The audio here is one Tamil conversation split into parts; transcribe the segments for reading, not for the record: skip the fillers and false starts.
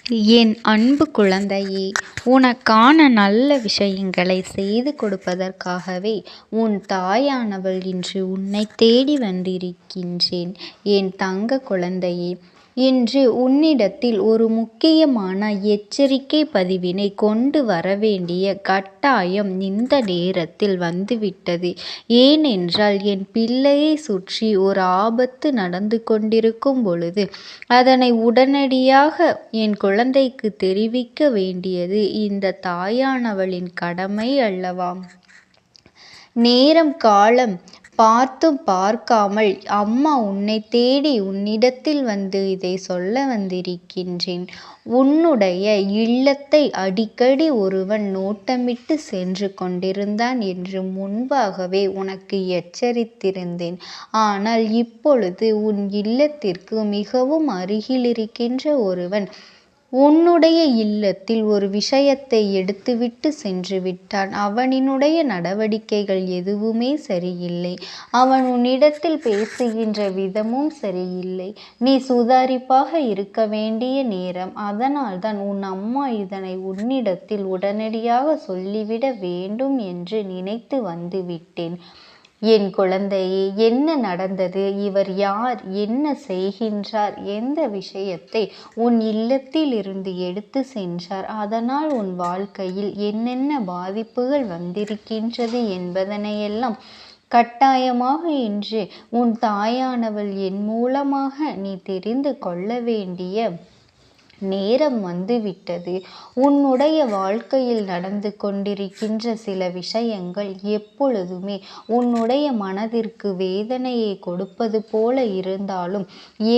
என் அன்பு குழந்தையே, உனக்கான நல்ல விஷயங்களை செய்து கொடுப்பதற்காகவே உன் தாயானவள் இன்று உன்னை தேடி வந்திருக்கின்றேன். என் தங்க குழந்தையே, இன்று உன்னிடத்தில் ஒரு முக்கியமான எச்சரிக்கை பதிவினை கொண்டு வரவேண்டிய கட்டாயம் இந்த நேரத்தில் வந்துவிட்டது. ஏனென்றால் என் பிள்ளையை சுற்றி ஒரு ஆபத்து நடந்து கொண்டிருக்கும் பொழுது அதனை உடனடியாக என் குழந்தைக்கு தெரிவிக்க வேண்டியது இந்த தாயானவளின் கடமை அல்லவா? நேரம் காலம் பார்த்தும் பார்க்காமல் அம்மா உன்னை தேடி உன்னிடத்தில் வந்து இதை சொல்ல வந்திருக்கின்றேன். உன்னுடைய இல்லத்தை அடிக்கடி ஒருவன் நோட்டமிட்டு சென்று கொண்டிருந்தான் என்று முன்பாகவே உனக்கு எச்சரித்திருந்தேன். ஆனால் இப்பொழுது உன் இல்லத்திற்கு மிகவும் அருகில் இருக்கின்ற ஒருவன் உன்னுடைய இல்லத்தில் ஒரு விஷயத்தை எடுத்துவிட்டு சென்று விட்டான். அவனினுடைய நடவடிக்கைகள் எதுவுமே சரியில்லை. அவன் உன்னிடத்தில் பேசுகின்ற விதமும் சரியில்லை. நீ சுதாரிப்பாக இருக்க வேண்டிய நேரம். அதனால்தான் உன் அம்மா இதனை உன்னிடத்தில் உடனடியாக சொல்லிவிட வேண்டும் என்று நினைத்து வந்துவிட்டேன். என் குழந்தையே, என்ன நடந்தது? இவர் யார்? என்ன செய்கின்றார்? எந்த விஷயத்தை உன் இல்லத்தில் இருந்து எடுத்து சென்றார்? அதனால் உன் வாழ்க்கையில் என்னென்ன பாதிப்புகள் வந்திருக்கின்றது என்பதனையெல்லாம் கட்டாயமாக இன்று உன் தாயானவள் என் மூலமாக நீ தெரிந்து கொள்ள வேண்டிய நேரம் வந்துவிட்டது. உன்னுடைய வாழ்க்கையில் நடந்து கொண்டிருக்கின்ற சில விஷயங்கள் எப்பொழுதுமே உன்னுடைய மனதிற்கு வேதனையை கொடுப்பது போல இருந்தாலும்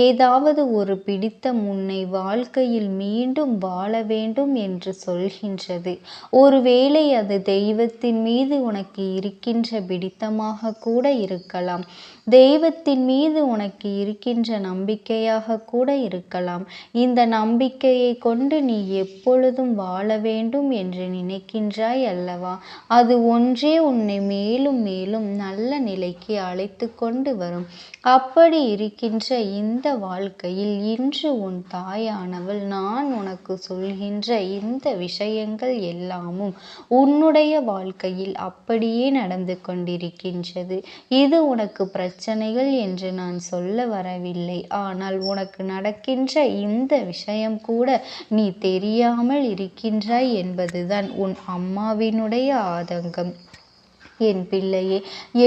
ஏதாவது ஒரு பிடித்தம் உன்னை வாழ்க்கையில் மீண்டும் வாழ வேண்டும் என்று சொல்கின்றது. ஒருவேளை அது தெய்வத்தின் மீது உனக்கு இருக்கின்ற பிடித்தமாக கூட இருக்கலாம். தெய்வத்தின் மீது உனக்கு இருக்கின்ற நம்பிக்கையாக கூட இருக்கலாம். இந்த நம்பிக்கையை கொண்டு நீ எப்பொழுதும் வாழ வேண்டும் என்று நினைக்கின்றாய் அல்லவா? அது ஒன்றே உன்னை மேலும் மேலும் நல்ல நிலைக்கு அழைத்து கொண்டு வரும். அப்படி இருக்கின்ற இந்த வாழ்க்கையில் இன்று உன் தாயானவள் நான் உனக்கு சொல்கின்ற இந்த விஷயங்கள் எல்லாமும் உன்னுடைய வாழ்க்கையில் அப்படியே நடந்து கொண்டிருக்கின்றது. இது உனக்கு பிரச்சனைகள் என்று நான் சொல்ல வரவில்லை. ஆனால் உனக்கு நடக்கின்ற இந்த விஷயம் கூட நீ தெரியாமல் இருக்கின்றாய் என்பதுதான் உன் அம்மாவினுடைய ஆதங்கம். என் பிள்ளையே,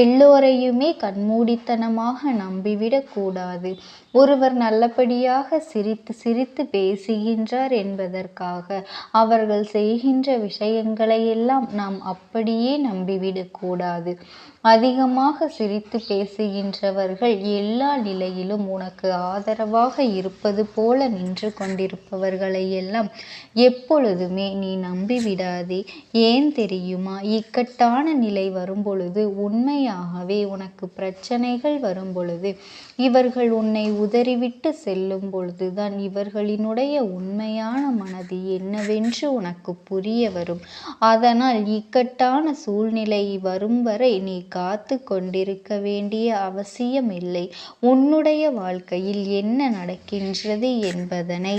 எல்லோரையுமே கண்மூடித்தனமாக நம்பிவிடக் கூடாது. ஒருவர் நல்லபடியாக சிரித்து சிரித்து பேசுகின்றார் என்பதற்காக அவர்கள் செய்கின்ற விஷயங்களையெல்லாம் நாம் அப்படியே நம்பிவிடக்கூடாது. அதிகமாக சிரித்து பேசுகின்றவர்கள் எல்லா நிலையிலும் உனக்கு ஆதரவாக இருப்பது போல நின்று கொண்டிருப்பவர்களை எல்லாம் எப்பொழுதுமே நீ நம்பிவிடாதே. ஏன் தெரியுமா? இக்கட்டான நிலை வரும்பொழுது, உண்மையாகவே உனக்கு பிரச்சனைகள் வரும்பொழுது, இவர்கள் உன்னை உதறிவிட்டு செல்லும் பொழுதுதான் இவர்களினுடைய உண்மையான மனது என்னவென்று உனக்கு புரிய வரும். அதனால் இக்கட்டான சூழ்நிலை வரும் வரை நீ காத்து கொண்டிருக்க வேண்டிய அவசியமில்லை. உன்னுடைய வாழ்க்கையில் என்ன நடக்கின்றது என்பதனை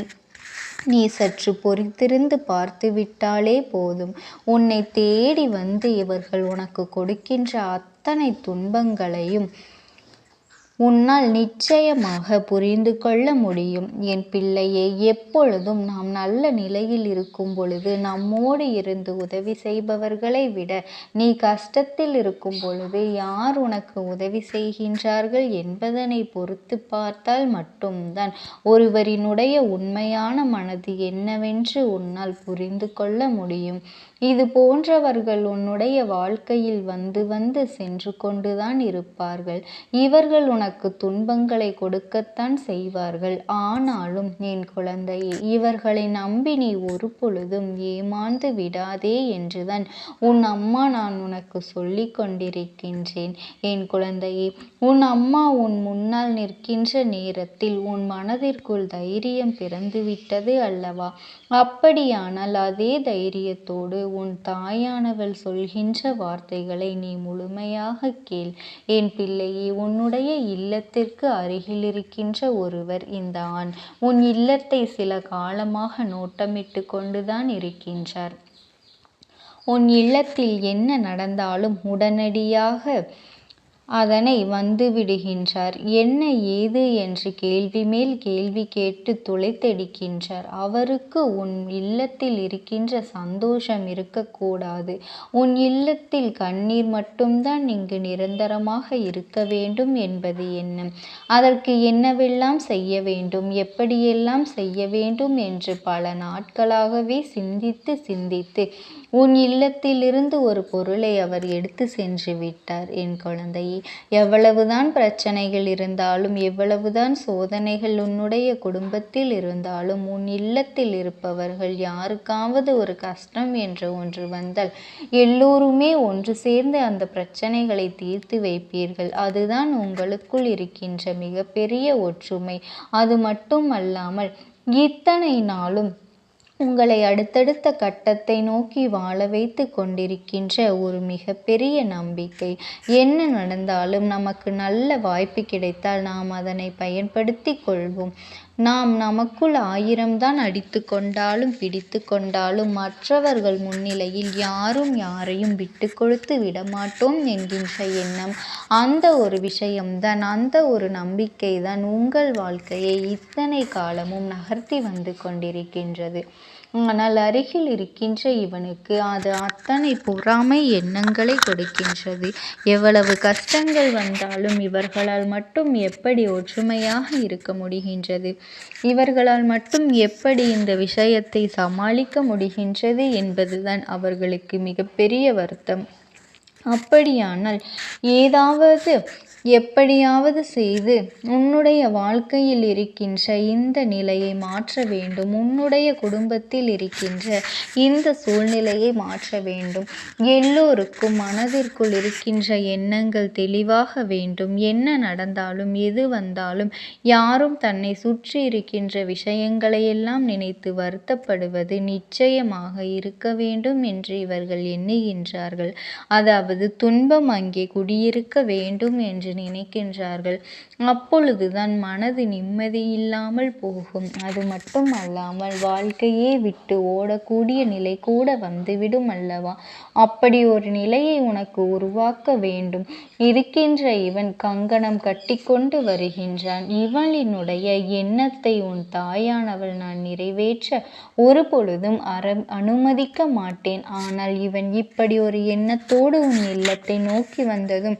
நீ சற்று பொறுத்திருந்து பார்த்துவிட்டாலே போதும். உன்னை தேடி வந்து இவர்கள் உனக்கு கொடுக்கின்ற அத்தனை துன்பங்களையும் உன்னால் நிச்சயமாக புரிந்து கொள்ள முடியும். என் பிள்ளையே, எப்பொழுதும் நாம் நல்ல நிலையில் இருக்கும் பொழுது நம்மோடு இருந்து உதவி செய்பவர்களை விட நீ கஷ்டத்தில் இருக்கும் பொழுது யார் உனக்கு உதவி செய்கின்றார்கள் என்பதனை பொறுத்து பார்த்தால் மட்டும்தான் ஒருவரினுடைய உண்மையான மனது என்னவென்று உன்னால் புரிந்து கொள்ள முடியும். இது போன்றவர்கள் உன்னுடைய வாழ்க்கையில் வந்து வந்து சென்று கொண்டுதான் இருப்பார்கள். இவர்கள் உனக்கு துன்பங்களை கொடுக்கத்தான் செய்வார்கள். ஆனாலும் என் குழந்தையே, இவர்களை நம்பி நீ ஒரு பொழுதும் ஏமாந்து விடாதே என்றுதான் உன் அம்மா நான் உனக்கு சொல்லி கொண்டிருக்கின்றேன். என் குழந்தையே, உன் அம்மா உன் முன்னால் நிற்கின்ற நேரத்தில் உன் மனதிற்குள் தைரியம் பிறந்துவிட்டது அல்லவா? அப்படியானால் அதே தைரியத்தோடு உன் தாயானவள் சொல்கின்ற வார்த்தைகளை நீ முழுமையாக கேள். என் பிள்ளையே, உன்னுடைய இல்லத்திற்கு அருகில் இருக்கின்ற ஒருவர் இந்த ஆண். உன் இல்லத்தை சில காலமாக நோட்டமிட்டு கொண்டுதான் இருக்கின்றார். உன் இல்லத்தில் என்ன நடந்தாலும் உடனடியாக அதனை வந்துவிடுகின்றார். என்ன ஏது என்று கேள்வி மேல் கேள்வி கேட்டு துளைத்தெடுக்கின்றார். அவருக்கு உன் இல்லத்தில் இருக்கின்ற சந்தோஷம் இருக்கக்கூடாது. உன் இல்லத்தில் கண்ணீர் மட்டும்தான் இங்கு நிரந்தரமாக இருக்க வேண்டும் என்பது எண்ணம். அதற்கு என்னவெல்லாம் செய்ய வேண்டும், எப்படியெல்லாம் செய்ய வேண்டும் என்று பல நாட்களாகவே சிந்தித்து சிந்தித்து உன் இல்லத்திலிருந்து ஒரு பொருளை அவர் எடுத்து சென்று விட்டார். என் குழந்தையே, எவ்வளவுதான் பிரச்சனைகள் இருந்தாலும், எவ்வளவுதான் சோதனைகள் உன்னுடைய குடும்பத்தில் இருந்தாலும், உன் இல்லத்தில் இருப்பவர்கள் யாருக்காவது ஒரு கஷ்டம் என்று ஒன்று வந்தால் எல்லோருமே ஒன்று சேர்ந்து அந்த பிரச்சனைகளை தீர்த்து வைப்பீர்கள். அதுதான் உங்களுக்குள் இருக்கின்ற மிகப்பெரிய ஒற்றுமை. அது மட்டும் அல்லாமல் இத்தனை நாளும் உங்களை அடுத்தடுத்த கட்டத்தை நோக்கி வாழ வைத்து கொண்டிருக்கின்ற ஒரு மிகப்பெரிய நம்பிக்கை. என்ன நடந்தாலும் நமக்கு நல்ல வாய்ப்பு கிடைத்தால் நாம் அதனை பயன்படுத்தி கொள்வோம். நாம் நமக்குள் 1000 தான் அடித்து கொண்டாலும் பிடித்து கொண்டாலும் மற்றவர்கள் முன்னிலையில் யாரும் யாரையும் விட்டு கொடுத்து விடமாட்டோம் என்கின்ற எண்ணம், அந்த ஒரு விஷயம்தான், அந்த ஒரு நம்பிக்கை தான் உங்கள் வாழ்க்கையை இத்தனை காலமும் நகர்த்தி வந்து கொண்டிருக்கின்றது. ஆனால் அருகில் இருக்கின்ற இவனுக்கு அது அத்தனை பொறாமை எண்ணங்களை கொடுக்கின்றது. எவ்வளவு கஷ்டங்கள் வந்தாலும் இவர்களால் மட்டும் எப்படி ஒற்றுமையாக இருக்க முடிகின்றது, இவர்களால் மட்டும் எப்படி இந்த விஷயத்தை சமாளிக்க முடிகின்றது என்பதுதான் அவர்களுக்கு மிகப்பெரிய வருத்தம். அப்படியானால் ஏதாவது எப்படியாவது செய்து உன்னுடைய வாழ்க்கையில் இருக்கின்ற இந்த நிலையை மாற்ற வேண்டும். உன்னுடைய குடும்பத்தில் இருக்கின்ற இந்த சூழ்நிலையை மாற்ற வேண்டும். எல்லோருக்கும் மனதிற்குள் இருக்கின்ற எண்ணங்கள் தெளிவாக வேண்டும். என்ன நடந்தாலும் எது வந்தாலும் யாரும் தன்னை சுற்றி இருக்கின்ற விஷயங்களையெல்லாம் நினைத்து வருத்தப்படுவது நிச்சயமாக இருக்க வேண்டும் என்று இவர்கள் எண்ணுகின்றார்கள். அதாவது துன்பம் அங்கே குடியிருக்க வேண்டும் என்று நினைக்கின்றார்கள். அப்பொழுதுதான் மனது நிம்மதியில்லாமல் போகும். அது மட்டும் அல்லாமல் வாழ்க்கையே விட்டு ஓடக்கூடிய நிலை கூட வந்துவிடும் அல்லவா? அப்படி ஒரு நிலையை உனக்கு உருவாக்க வேண்டும். இருக்கின்ற இவன் கங்கணம் கட்டிக்கொண்டு வருகின்றான். இவளினுடைய எண்ணத்தை உன் தாயானவள் நான் நிறைவேற்ற ஒரு பொழுதும் அனுமதிக்க மாட்டேன். ஆனால் இவன் இப்படி ஒரு எண்ணத்தோடு உன் இல்லத்தை நோக்கி வந்ததும்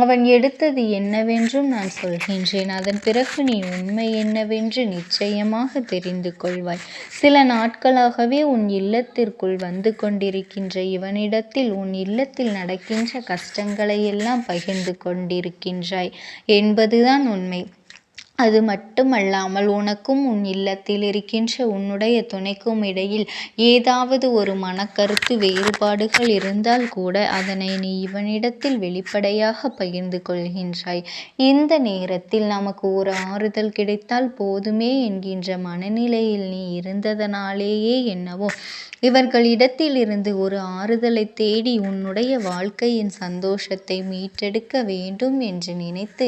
அவன் எடுத்தது என்னவென்றும் நான் சொல்கின்றேன். அதன் பிறகு நீ உண்மை என்னவென்று நிச்சயமாக தெரிந்து கொள்வாய். சில நாட்களாகவே உன் இல்லத்திற்குள் வந்து கொண்டிருக்கின்ற இவனிடத்தில் உன் இல்லத்தில் நடக்கின்ற கஷ்டங்களை எல்லாம் பகிர்ந்து கொண்டிருக்கின்றாய் என்பதுதான் உண்மை. அது மட்டுமல்லாமல் உனக்கும் உன் இல்லத்தில் இருக்கின்ற உன்னுடைய துணைக்கும் இடையில் ஏதாவது ஒரு மனக்கருத்து வேறுபாடுகள் இருந்தால் கூட அதனை நீ இவனிடத்தில் வெளிப்படையாக பகிர்ந்து கொள்கின்றாய். இந்த நேரத்தில் நமக்கு ஒரு ஆறுதல் கிடைத்தால் போதுமே என்கின்ற மனநிலையில் நீ இருந்ததனாலேயே என்னவோ இவர்களிடத்தில் இருந்து ஒரு ஆறுதலை தேடி உன்னுடைய வாழ்க்கையின் சந்தோஷத்தை மீட்டெடுக்க வேண்டும் என்று நினைத்து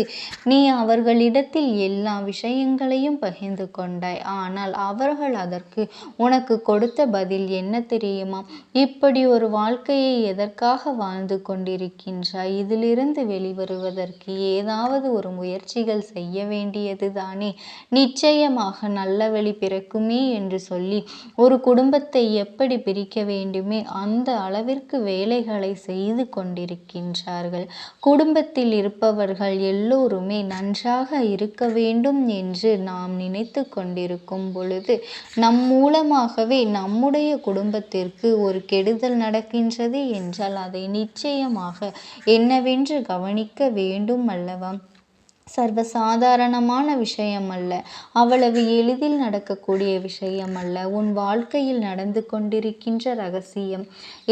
நீ அவர்களிடத்தில் எல்லா விஷயங்களையும் பகிர்ந்து கொண்டாய். ஆனால் அவர்கள் அதற்கு உனக்கு கொடுத்த பதில் என்ன தெரியுமா? இப்படி ஒரு வாழ்க்கையை எதற்காக வாழ்ந்து கொண்டிருக்கின்றாய்? இதிலிருந்து வெளிவருவதற்கு ஏதாவது ஒரு முயற்சிகள் செய்ய வேண்டியது தானே? நிச்சயமாக நல்ல வழி பிறக்குமே என்று சொல்லி ஒரு குடும்பத்தை எப்படி பிரிக்க வேண்டுமே அந்த அளவிற்கு வேலைகளை செய்து கொண்டிருக்கின்றார்கள். குடும்பத்தில் இருப்பவர்கள் எல்லோருமே நன்றாக இருக்க வேண்டும் என்று நாம் நினைத்து கொண்டிருக்கும் பொழுது நம் மூலமாகவே நம்முடைய குடும்பத்திற்கு ஒரு கெடுதல் நடக்கின்றது என்றால் அதை நிச்சயமாக என்னவென்று கவனிக்க வேண்டும் அல்லவா? சர்வசாதாரணமான விஷயம் அல்ல, அவ்வளவு எளிதில் நடக்கக்கூடிய விஷயம் அல்ல. உன் வாழ்க்கையில் நடந்து கொண்டிருக்கின்ற ரகசியம்.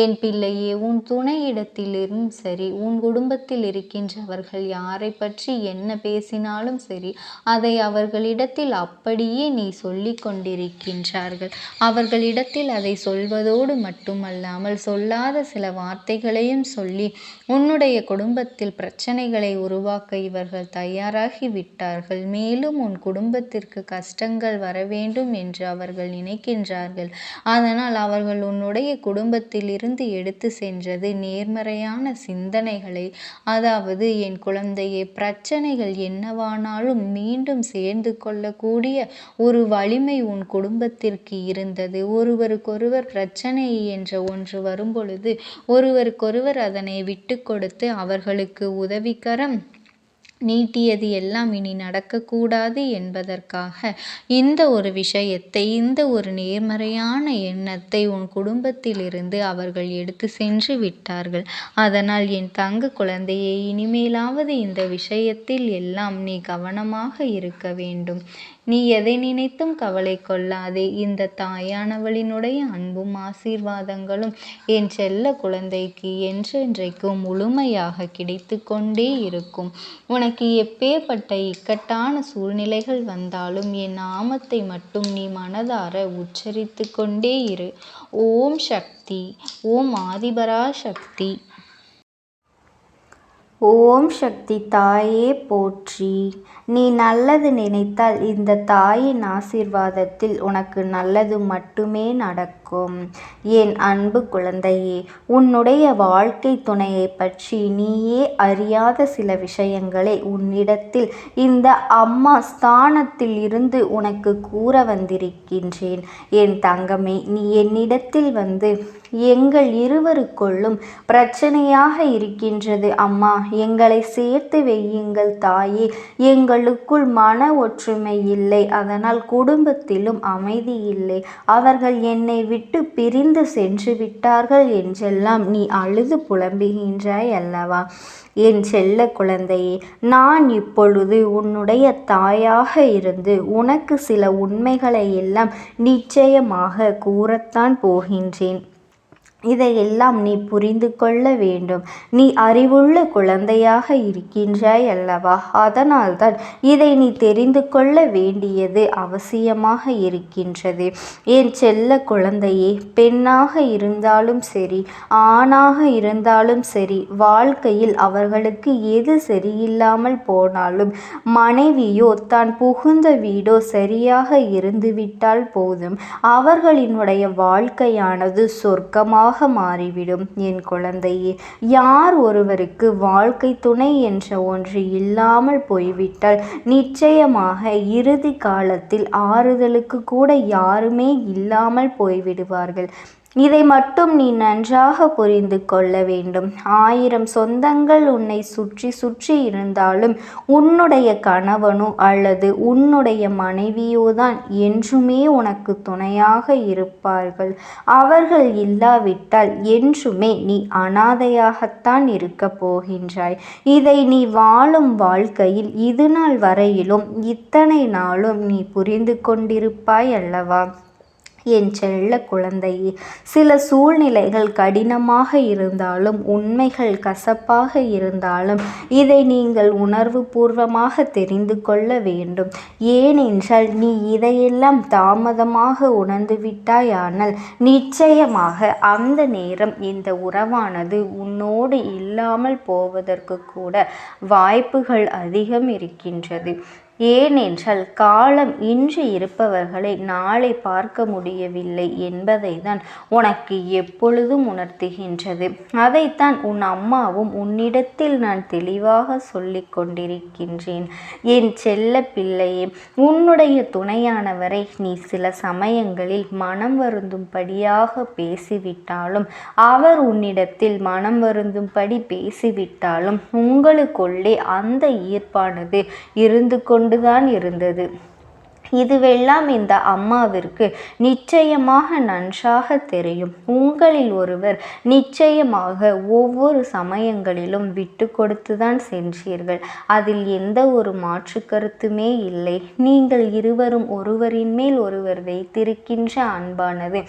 என் பிள்ளையே, உன் துணையிடத்திலும் சரி, உன் குடும்பத்தில் இருக்கின்றவர்கள் யாரை பற்றி என்ன பேசினாலும் சரி, அதை அவர்களிடத்தில் அப்படியே நீ சொல்லி கொண்டிருக்கின்றார்கள். அவர்களிடத்தில் அதை சொல்வதோடு மட்டுமல்லாமல் சொல்லாத சில வார்த்தைகளையும் சொல்லி உன்னுடைய குடும்பத்தில் பிரச்சனைகளை உருவாக்க இவர்கள் தயார் தயாராகி விட்டார்கள். மேலும் உன் குடும்பத்திற்கு கஷ்டங்கள் வர வேண்டும் என்று அவர்கள் நினைக்கின்றார்கள். அதனால் அவர்கள் உன்னுடைய குடும்பத்திலிருந்து எடுத்து சென்றது நேர்மறையான சிந்தனைகளை. அதாவது என் குழந்தையே, பிரச்சனைகள் என்னவானாலும் மீண்டும் சேர்ந்து கொள்ளக்கூடிய ஒரு வலிமை உன் குடும்பத்திற்கு இருந்தது. ஒருவருக்கொருவர் பிரச்சனை என்ற ஒன்று வரும்பொழுது ஒருவருக்கொருவர் அதனை விட்டு கொடுத்து அவர்களுக்கு உதவிக்கரம் நீட்டியது எல்லாம் இனி நடக்கக்கூடாது என்பதற்காக இந்த ஒரு விஷயத்தை, இந்த ஒரு நேர்மறையான எண்ணத்தை உன் குடும்பத்திலிருந்து அவர்கள் எடுத்து சென்று விட்டார்கள். அதனால் என் தங்க குழந்தையை, இனிமேலாவது இந்த விஷயத்தில் எல்லாம் நீ கவனமாக இருக்க வேண்டும். நீ எதை நினைத்தும் கவலை கொள்ளாதே. இந்த தாயானவளினுடைய அன்பும் ஆசீர்வாதங்களும் என் செல்ல குழந்தைக்கு என்றென்றைக்கும் முழுமையாக கிடைத்து கொண்டே இருக்கும். உனக்கு எப்பேற்பட்ட இக்கட்டான சூழ்நிலைகள் வந்தாலும் என் நாமத்தை மட்டும் நீ மனதார உச்சரித்து கொண்டே இரு. ஓம் சக்தி, ஓம் ஆதிபரா சக்தி. ஓம் சக்தி தாயே போற்றி. நீ நல்லது நினைத்தால் இந்த தாயின் ஆசீர்வாதத்தில் உனக்கு நல்லது மட்டுமே நடக்கும். என் அன்பு குழந்தையே, உன்னுடைய வாழ்க்கை துணையை பற்றி நீயே அறியாத சில விஷயங்களை உன்னிடத்தில் இந்த அம்மா ஸ்தானத்தில் இருந்து உனக்கு கூற வந்திருக்கின்றேன். என் தங்கமே, நீ என்னிடத்தில் வந்து எங்கள் இருவருக்குள்ளும் பிரச்சனையாக இருக்கின்றது அம்மா, எங்களை சேர்த்து வையுங்கள் தாயே, எங்களுக்குள் மன ஒற்றுமை இல்லை, அதனால் குடும்பத்திலும் அமைதி இல்லை, அவர்கள் என்னை விட்டு பிரிந்து சென்று விட்டார்கள் என்றெல்லாம் நீ அழுது புலம்புகின்றாய் அல்லவா? என் செல்ல குழந்தையே, நான் இப்பொழுது உன்னுடைய தாயாக இருந்து உனக்கு சில உண்மைகளை எல்லாம் நிச்சயமாக கூறத்தான் போகின்றேன். இதையெல்லாம் நீ புரிந்து கொள்ள வேண்டும். நீ அறிவுள்ள குழந்தையாக இருக்கின்றாய் அல்லவா? அதனால்தான் இதை நீ தெரிந்து கொள்ள வேண்டியது அவசியமாக இருக்கின்றது. என் செல்ல குழந்தையே, பெண்ணாக இருந்தாலும் சரி, ஆணாக இருந்தாலும் சரி, வாழ்க்கையில் அவர்களுக்கு எது சரியில்லாமல் போனாலும் மனைவியோ தான் புகுந்த வீடோ சரியாக இருந்துவிட்டால் போதும், அவர்களினுடைய வாழ்க்கையானது சொர்க்கமாக மாறிவிடும். என் குழந்தையே, யார் ஒருவருக்கு வாழ்க்கை துணை என்ற ஒன்று இல்லாமல் போய்விட்டால் நிச்சயமாக இறுதி காலத்தில் ஆறுதலுக்கு கூட யாருமே இல்லாமல் போய்விடுவார்கள். இதை மட்டும் நீ நன்றாக புரிந்து கொள்ள வேண்டும். 1000 சொந்தங்கள் உன்னை சுற்றி சுற்றி இருந்தாலும் உன்னுடைய கணவனோ அல்லது உன்னுடைய மனைவியோதான் என்றுமே உனக்கு துணையாக இருப்பார்கள். அவர்கள் இல்லாவிட்டால் என்றுமே நீ அனாதையாகத்தான் இருக்க போகின்றாய். இதை நீ வாழும் வாழ்க்கையில் இது நாள் வரையிலும் இத்தனை நாளும் நீ புரிந்து கொண்டிருப்பாய் அல்லவா? என் செல்ல குழந்தையே, சில சூழ்நிலைகள் கடினமாக இருந்தாலும், உண்மைகள் கசப்பாக இருந்தாலும் இதை நீங்கள் உணர்வு பூர்வமாக தெரிந்து கொள்ள வேண்டும். ஏனென்றால் நீ இதையெல்லாம் தாமதமாக உணர்ந்து விட்டாயானால் நிச்சயமாக அந்த நேரம் இந்த உறவானது உன்னோடு இல்லாமல் போவதற்கு கூட வாய்ப்புகள் அதிகம் இருக்கின்றது. ஏனென்றால் காலம் இன்று இருப்பவர்களை நாளை பார்க்க முடியவில்லை என்பதை தான் உனக்கு எப்பொழுதும் உணர்த்துகின்றது. அதைத்தான் உன் அம்மாவும் உன்னிடத்தில் நான் தெளிவாக சொல்லி கொண்டிருக்கின்றேன். என் செல்ல பிள்ளையே, உன்னுடைய துணையானவரை நீ சில சமயங்களில் மனம் வருந்தும்படியாக பேசிவிட்டாலும், அவர் உன்னிடத்தில் மனம் வருந்தும்படி பேசிவிட்டாலும் உங்களுக்குள்ளே அந்த ஈர்ப்பானது இருந்து கொண்டுதான் இருந்தது. இதுவெல்லாம் இந்த அம்மாவிற்கு நிச்சயமாக நன்றாக தெரியும். உங்களில் ஒருவர் நிச்சயமாக ஒவ்வொரு சமயங்களிலும் விட்டு கொடுத்துதான் சென்றீர்கள். அதில் எந்த ஒரு மாற்று கருத்துமே இல்லை. நீங்கள் இருவரும் ஒருவரின் மேல் ஒருவர் வைத்திருக்கின்ற அன்பானது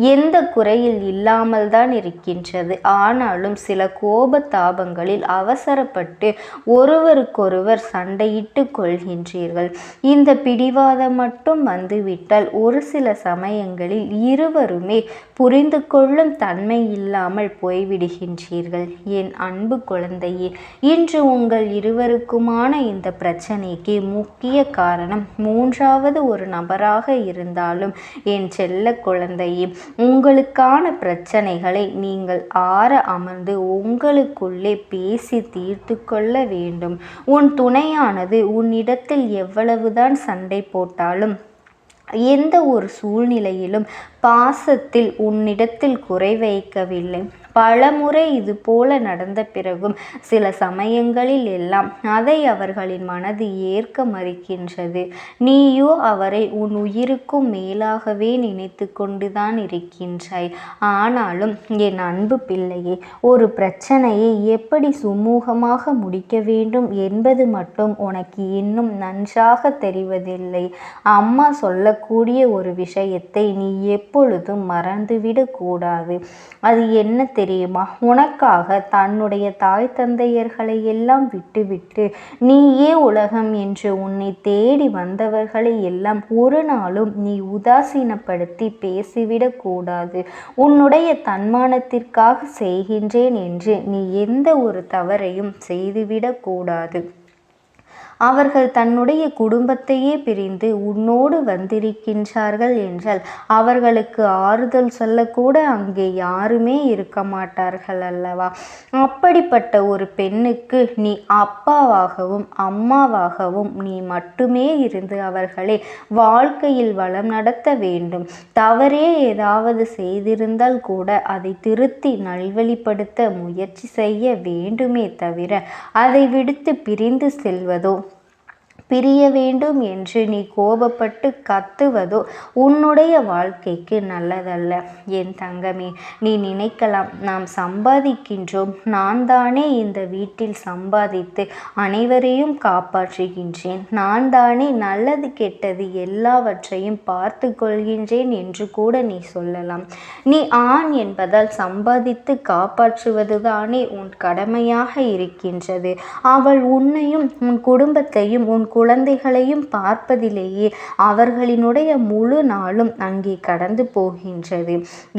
எந்த குறையில் இல்லாமல் தான் இருக்கின்றது. ஆனாலும் சில கோபதாபங்களில் அவசரப்பட்டு ஒருவருக்கொருவர் சண்டையிட்டு கொள்கின்றீர்கள். இந்த பிடிவாத வாக்குவாதம் மட்டும் வந்துவிட்டால் ஒரு சில சமயங்களில் இருவருமே புரிந்து கொள்ளும் தன்மை இல்லாமல் போய்விடுகின்றீர்கள். என் அன்பு குழந்தையே, இன்று உங்கள் இருவருக்குமான இந்த பிரச்சனைக்கு முக்கிய காரணம் மூன்றாவது ஒரு நபராக இருந்தாலும் என் செல்ல குழந்தையே, உங்களுக்கான பிரச்சனைகளை நீங்கள் ஆற அமர்ந்து உங்களுக்குள்ளே பேசி தீர்த்து கொள்ள வேண்டும். உன் துணையானது உன்னிடத்தில் எவ்வளவுதான் சண்டை போட்டாலும் எந்த ஒரு சூழ்நிலையிலும் பாசத்தில் உன்னிடத்தில் குறை வைக்கவில்லை. பலமுறை இது போல நடந்த பிறகும் சில சமயங்களில் எல்லாம் அதை அவர்களின் மனது ஏற்க மறுக்கின்றது. நீயோ அவரை உன் உயிருக்கும் மேலாகவே நினைத்து கொண்டுதான் இருக்கின்றாய். ஆனாலும் என் அன்பு பிள்ளையே, ஒரு பிரச்சனையை எப்படி சுமூகமாக முடிக்க வேண்டும் என்பது மட்டும் உனக்கு இன்னும் நன்றாக தெரிவதில்லை. அம்மா சொல்லக்கூடிய ஒரு விஷயத்தை நீ எப்பொழுதும் மறந்துவிடக் கூடாது. அது என்ன தெரியுமா? உனக்காக தன்னுடைய தாய் தந்தையர்களை எல்லாம் விட்டுவிட்டு நீயே உலகம் என்று உன்னை தேடி வந்தவர்களை எல்லாம் ஒரு நாளும் நீ உதாசீனப்படுத்தி பேசிவிடக் கூடாது. உன்னுடைய தன்மானத்திற்காக செய்கின்றேன் என்று நீ எந்த ஒரு தவறையும் செய்துவிடக் கூடாது. அவர்கள் தன்னுடைய குடும்பத்தையே பிரிந்து உன்னோடு வந்திருக்கின்றார்கள் என்றால் அவர்களுக்கு ஆறுதல் சொல்லக்கூட அங்கே யாருமே இருக்க மாட்டார்கள் அல்லவா? அப்படிப்பட்ட ஒரு பெண்ணுக்கு நீ அப்பாவாகவும் அம்மாவாகவும் நீ மட்டுமே இருந்து அவர்களை வாழ்க்கையில் வளம் நடத்த வேண்டும். தவறே ஏதாவது செய்திருந்தால் கூட அதை திருத்தி நல்வழிப்படுத்த முயற்சி செய்ய வேண்டுமே தவிர அதை விடுத்து பிரிந்து செல்வதோ பிரிய வேண்டும் என்று நீ கோபப்பட்டு கத்துவதோ உன்னுடைய வாழ்க்கைக்கு நல்லதல்ல. என் தங்கமே, நீ நினைக்கலாம், நாம் சம்பாதிக்கின்றோம், நான் தானே இந்த வீட்டில் சம்பாதித்து அனைவரையும் காப்பாற்றுகின்றேன், நான் தானே நல்லது கெட்டது எல்லாவற்றையும் பார்த்து கொள்கின்றேன் என்று கூட நீ சொல்லலாம். நீ ஆண் என்பதால் சம்பாதித்து காப்பாற்றுவது தானே உன் கடமையாக இருக்கின்றது. அவள் உன்னையும் உன் குடும்பத்தையும் உன் குழந்தைகளையும் பார்ப்பதிலேயே அவர்களினுடைய முழு நாளும் அங்கே கடந்து போகின்றது.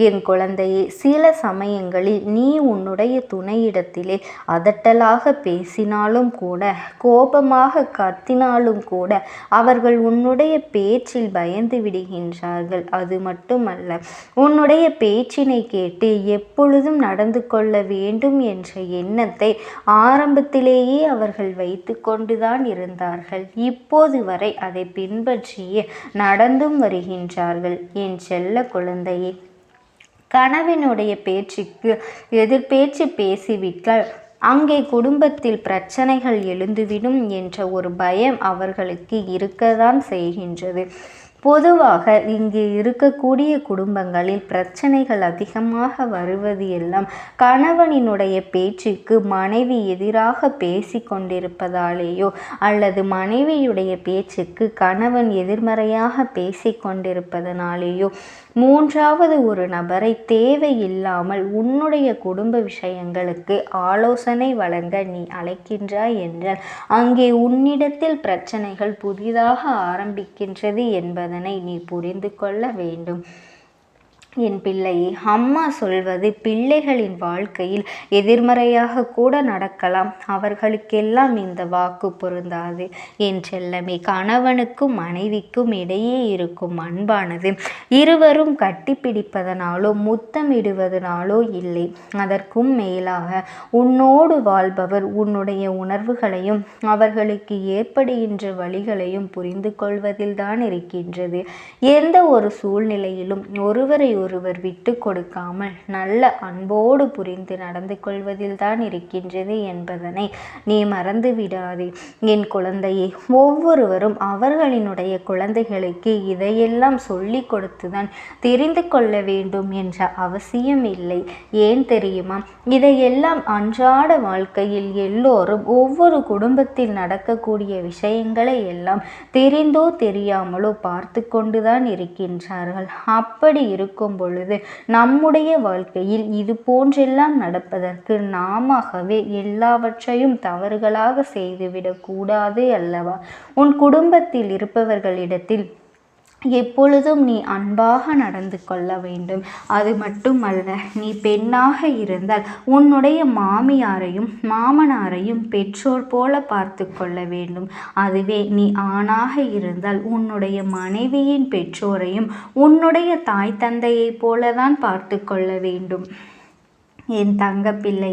என் குழந்தையே, சில சமயங்களில் நீ உன்னுடைய துணையிடத்திலே அதட்டலாக பேசினாலும் கூட, கோபமாக கத்தினாலும் கூட அவர்கள் உன்னுடைய பேச்சில் பயந்து விடுகின்றார்கள். அது மட்டுமல்ல, உன்னுடைய பேச்சினை கேட்டு எப்பொழுதும் நடந்து கொள்ள வேண்டும் என்ற எண்ணத்தை ஆரம்பத்திலேயே அவர்கள் வைத்து கொண்டுதான் இருந்தார்கள். இப்போது வரை அதை பின்பற்றியே நடந்தும் வருகின்றார்கள். என் செல்ல குழந்தையே, கணவனுடைய பேச்சுக்கு எதிர்பேச்சு பேசிவிட்டால் அங்கே குடும்பத்தில் பிரச்சனைகள் எழுந்துவிடும் என்ற ஒரு பயம் அவர்களுக்கு இருக்கத்தான் செய்கின்றது. பொதுவாக இங்கே இருக்கக்கூடிய குடும்பங்களில் பிரச்சனைகள் அதிகமாக வருவது எல்லாம் கணவனினுடைய பேச்சுக்கு மனைவி எதிராக பேசி கொண்டிருப்பதாலேயோ அல்லது மனைவியுடைய பேச்சுக்கு கணவன் எதிர்மறையாக பேசி கொண்டிருப்பதனாலேயோ மூன்றாவது ஒரு நபரை தேவையில்லாமல் உன்னுடைய குடும்ப விஷயங்களுக்கு ஆலோசனை வழங்க நீ அழைக்கின்றாய் என்றால் அங்கே உன்னிடத்தில் பிரச்சனைகள் புதிதாக ஆரம்பிக்கின்றது என்பதனை நீ புரிந்து கொள்ள வேண்டும். என் பிள்ளையே, அம்மா சொல்வது பிள்ளைகளின் வாழ்க்கையில் எதிர்மறையாக கூட நடக்கலாம். அவர்களுக்கெல்லாம் இந்த வாக்கு பொருந்தாது. என் செல்லமே, கணவனுக்கும் மனைவிக்கும் இடையே இருக்கும் அன்பானது இருவரும் கட்டிப்பிடிப்பதனாலோ முத்தமிடுவதனாலோ இல்லை. அதற்கும் மேலாக உன்னோடு வாழ்பவர் உன்னுடைய உணர்வுகளையும் அவர்களுக்கு ஏற்படுகின்ற வழிகளையும் புரிந்து கொள்வதில்தான் இருக்கின்றது. எந்த ஒரு சூழ்நிலையிலும் ஒருவரை ஒருவர் விட்டு கொடுக்காமல் நல்ல அன்போடு புரிந்து நடந்து கொள்வதில் தான் இருக்கின்றது என்பதனை நீ மறந்து விடாதே. என் குழந்தையே, ஒவ்வொருவரும் அவர்களினுடைய குழந்தைகளுக்கு இதையெல்லாம் சொல்லி கொடுத்துதான் தெரிந்து கொள்ள வேண்டும் என்ற அவசியம் இல்லை. ஏன் தெரியுமா? இதையெல்லாம் அன்றாட வாழ்க்கையில் எல்லோரும் ஒவ்வொரு குடும்பத்தில் நடக்கக்கூடிய விஷயங்களை எல்லாம் தெரிந்தோ தெரியாமலோ பார்த்து கொண்டுதான் இருக்கின்றார்கள். அப்படி இருக்கும் இருக்கும் பொழுது நம்முடைய வாழ்க்கையில் இது போன்றெல்லாம் நடப்பதற்கு நாமவே எல்லாவற்றையும் தவறுகளாக செய்துவிடக் கூடாது அல்லவா? உன் குடும்பத்தில் இருப்பவர்களிடத்தில் எப்பொழுதும் நீ அன்பாக நடந்து கொள்ள வேண்டும். அது மட்டுமல்ல, நீ பெண்ணாக இருந்தால் உன்னுடைய மாமியாரையும் மாமனாரையும் பெற்றோர் போல பார்த்து கொள்ள வேண்டும். அதுவே நீ ஆணாக இருந்தால் உன்னுடைய மனைவியின் பெற்றோரையும் உன்னுடைய தாய் தந்தையை போலதான் பார்த்து கொள்ள வேண்டும். என் தங்கப்பிள்ளை,